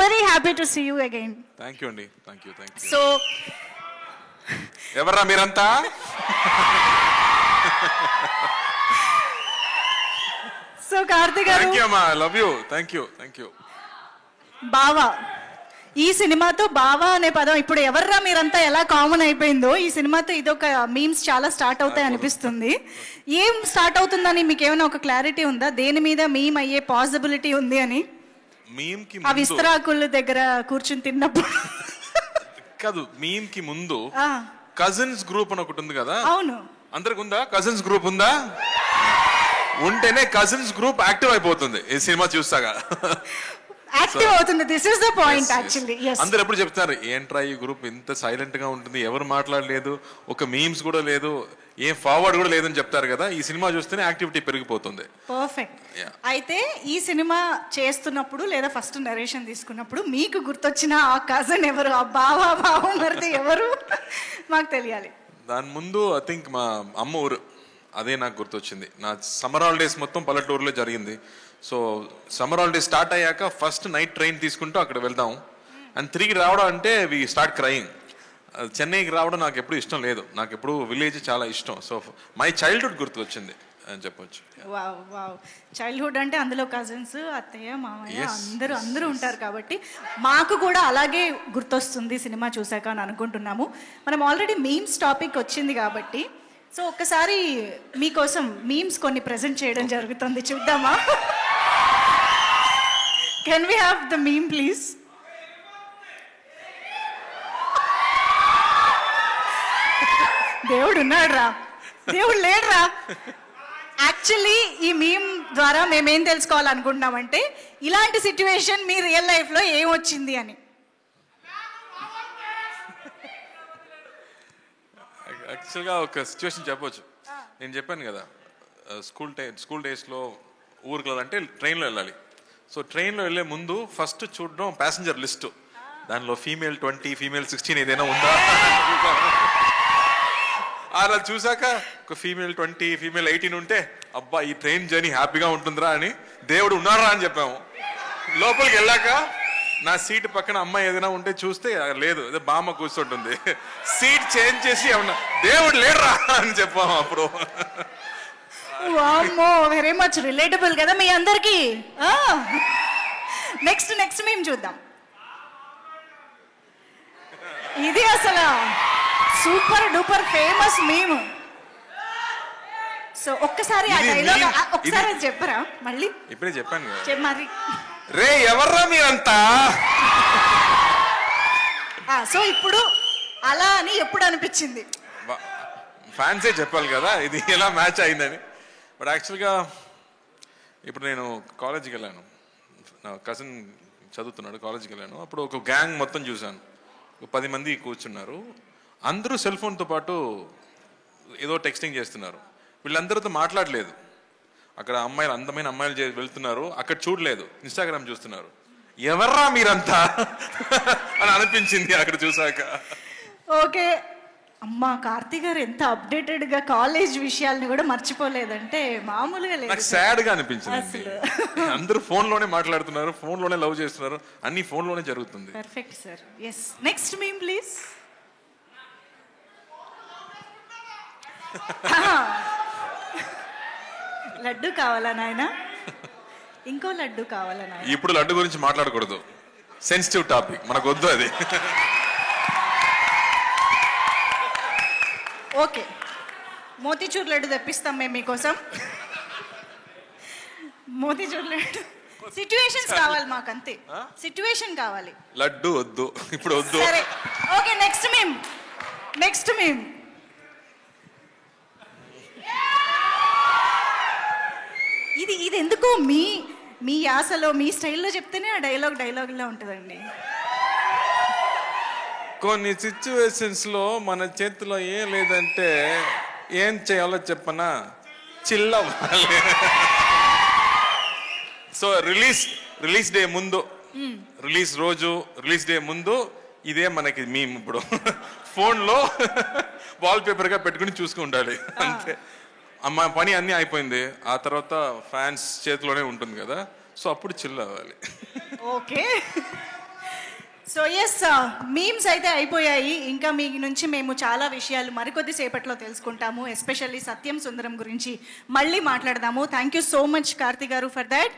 very happy to see you again. Thank you అండి. Thank you. So ఎవర్రా మీరంతా? So Karthik garu, Thank you అమ్మా. I love you. Thank you. బావా, ఈ సినిమాతో బావా అనే పదం ఇప్పుడు ఎవర్రా మీరంతా ఎలా కామన్ అయిపోయిందో ఈ సినిమాతో ఇదొక మీమ్స్ చాలా స్టార్ట్ అవుతాయి అనిపిస్తుంది. ఏం స్టార్ట్ అవుతుందని మీకు ఏమైనా ఒక క్లారిటీ ఉందా? దేని మీద మీమ్ అయ్యే పాసిబిలిటీ ఉంది అని? మీమ్ కి ఆ విస్తరాకుల దగ్గర కూర్చుని తిన్నప్పుడు కాదు, మీమ్ కి ముందు కజిన్స్ గ్రూప్ అని ఒకటి ఉంది కదా. అవును, అందరికి ఉందా? కజిన్స్ గ్రూప్ ఉందా? ఉంటేనే కజిన్స్ గ్రూప్ యాక్టివ్ అయిపోతుంది ఈ సినిమా చూస్తాగా. యాక్టివ్ అవుతుంది. This is the point actually. అందరు ఎప్పుడు చెప్తారు, ఏంట్రా ఈ గ్రూప్ ఇంత సైలెంట్ గా ఉంటుంది, ఎవరు మాట్లాడలేదు, ఒక మీమ్స్ కూడా లేదు, ఏం ఫార్వర్డ్ కూడా లేదని చెప్తారు కదా. ఈ సినిమా చూస్తేనే యాక్టివిటీ పెరిగిపోతుంది. పర్ఫెక్ట్. అయితే ఈ సినిమా చేస్తున్నప్పుడు లేదా ఫస్ట్ నరేషన్ తీసుకున్నప్పుడు మీకు గుర్తొచ్చిన ఆ కజన్ ఎవరు, ఆ బావ మరిది ఎవరు మాకు తెలియాలి. దాని ముందు ఐ థింక్ మా అమ్మ ఊరు, అదే నాకు గుర్తొచ్చింది. నా సమ్మర్ హాలిడేస్ మొత్తం పల్లెటూరులో జరిగింది. సో సమ్మర్ హాలిడేస్ స్టార్ట్ అయ్యాక ఫస్ట్ నైట్ ట్రైన్ తీసుకుంటూ అక్కడ వెళ్దాం అండ్ తిరిగి రావడం అంటే వి స్టార్ట్ క్రయింగ్. చెన్నైకి రావడం నాకు ఎప్పుడు ఇష్టం లేదు, నాకు ఎప్పుడు విలేజ్ చాలా ఇష్టం. సో మై చైల్డ్హుడ్ గుర్తు వచ్చింది అని చెప్పొచ్చు. వావ్, చైల్డ్హుడ్ అంటే అందులో కజిన్స్, అత్తయ్య, మామయ్య అందరూ ఉంటారు కాబట్టి మాకు కూడా అలాగే గుర్తొస్తుంది సినిమా చూసాక అని అనుకుంటున్నాము. మనం ఆల్రెడీ మీమ్స్ టాపిక్ వచ్చింది కాబట్టి సో ఒక్కసారి మీకోసం మీమ్స్ కొన్ని ప్రెజెంట్ చేయడం జరుగుతుంది, చూద్దామా? Can we have the meme please? దేవుడు ఉన్నాడు రా, దేవుడు లేడురా. యాక్చువల్లీ ఈ మీమ్ ద్వారా మేమేం తెలుసుకోవాలనుకుంటున్నామంటే ఇలాంటి సిచ్యువేషన్ మీ రియల్ లైఫ్లో ఏమొచ్చింది అని. యాక్చువల్గా ఒక సిచ్యువేషన్ చెప్పొచ్చు. నేను చెప్పాను కదా, స్కూల్ డేస్లో ఊరికి వెళ్ళాలంటే ట్రైన్లో వెళ్ళాలి. సో ట్రైన్లో వెళ్ళే ముందు ఫస్ట్ చూడడం ప్యాసింజర్ లిస్టు, దానిలో ఫీమేల్ 20 ఫీమేల్ 16 ఏదైనా ఉందా అలా చూసాక ఒక ఫీమేల్ 20 ఫీమేల్ 18 ఉంటే అబ్బా ఈ ట్రైన్ జర్నీ హ్యాపీగా ఉంటుందిరా అని దేవుడు ఉన్నారా అని చెప్పాము. లోపలికి వెళ్ళాక నా సీట్ పక్కన అమ్మాయి ఏదైనా ఉంటే చూస్తే లేదు, అదే బామ్మ కూర్చుంటుంది. సీట్ చేంజ్ చేసి ఏమన్నా దేవుడు లేడరా అని చెప్పాము అప్పుడు. వెరీ మచ్ రిలేటబుల్ కదా మీ అందరికి. నెక్స్ట్ మేము చూద్దాం. ఇది అసలు super duper famous meme. So ఒక్కసారి ఆ డైలాగ్ ఒకసారి చెప్పరా మళ్ళీ? ఇప్పుడే చెప్పాను మరి. రే ఎవర్రా మీరంతా. సో ఇప్పుడు అలా అని ఎప్పుడు అనిపించింది? ఫ్యాన్సే చెప్పాలి కదా ఇది ఎలా మ్యాచ్ అయిందని. బట్ యాక్చువల్గా ఇప్పుడు నేను కాలేజీకి వెళ్ళాను, నా కజిన్ చదువుతున్నాడు, కాలేజీకి వెళ్ళాను. అప్పుడు ఒక గ్యాంగ్ మొత్తం చూశాను, 10 మంది కూర్చున్నారు. అందరూ సెల్ ఫోన్తో పాటు ఏదో టెక్స్టింగ్ చేస్తున్నారు. వీళ్ళందరితో మాట్లాడలేదు. అక్కడ అమ్మాయిలు, అందమైన అమ్మాయిలు వెళ్తున్నారు, అక్కడ చూడలేదు, ఇన్స్టాగ్రామ్ చూస్తున్నారు. ఎవర్రా మీరంతా అని అనిపించింది అక్కడ చూసాక. ఓకే అమ్మా, కార్తీక్ గారు ఎంత అప్డేటెడ్ గా కాలేజ్ విషయాలను కూడా మర్చిపోలేదంటే మామూలుగా లేదు. నాకు సాడ్ గా అనిపించింది. అందరూ ఫోన్ లోనే మాట్లాడుతున్నారు, ఫోన్ లోనే లవ్ చేస్తున్నారు, అన్ని ఫోన్ లోనే జరుగుతుంది. Perfect sir. Yes, next meme please. Laddu కావాలా నాయన? ఇంకో లడ్డు కావాలా నాయన? ఇప్పుడు లడ్డు గురించి మాట్లాడకూడదు, సెన్సిటివ్ టాపిక్, మనకు వద్దు అది. ఓకే, మోతీచూర్ లడ్డు తెప్పిస్తాం మేము మీకోసం. మోతీచూర్ లడ్డు. సిచ్యువేషన్స్ కావాలి మాకు, అంతే. సిచ్యువేషన్ కావాలి, లడ్డు వద్దు, ఇప్పుడు వద్దు. సరే ఓకే, నెక్స్ట్ మీమ్. ఇది ఎందుకో మీ యాసలో మీ స్టైల్లో చెప్తేనే ఆ డైలాగ్లా ఉంటుందండి. కొన్ని సిచ్యువేషన్స్ లో మన చేతిలో ఏం లేదంటే ఏం చేయాలో చెప్పనా, చిల్ అవ్వాలి. సో రిలీజ్ డే ముందు, రిలీజ్ డే ముందు ఇదే మనకి మీమ్. ఇప్పుడు ఫోన్లో వాల్ పేపర్గా పెట్టుకుని చూసుకుంటాలి అంతే. అమ్మ పని అన్నీ అయిపోయింది, ఆ తర్వాత ఫ్యాన్స్ చేతిలోనే ఉంటుంది కదా, సో అప్పుడు చిల్ అవ్వాలి. ఓకే, సో ఎస్, మీమ్స్ అయితే అయిపోయాయి. ఇంకా మీ నుంచి మేము చాలా విషయాలు మరికొద్ది సేపట్లో తెలుసుకుంటాము. ఎస్పెషల్లీ సత్యం సుందరం గురించి మళ్ళీ మాట్లాడదాము. Thank you so much Karthi గారు ఫర్ దాట్.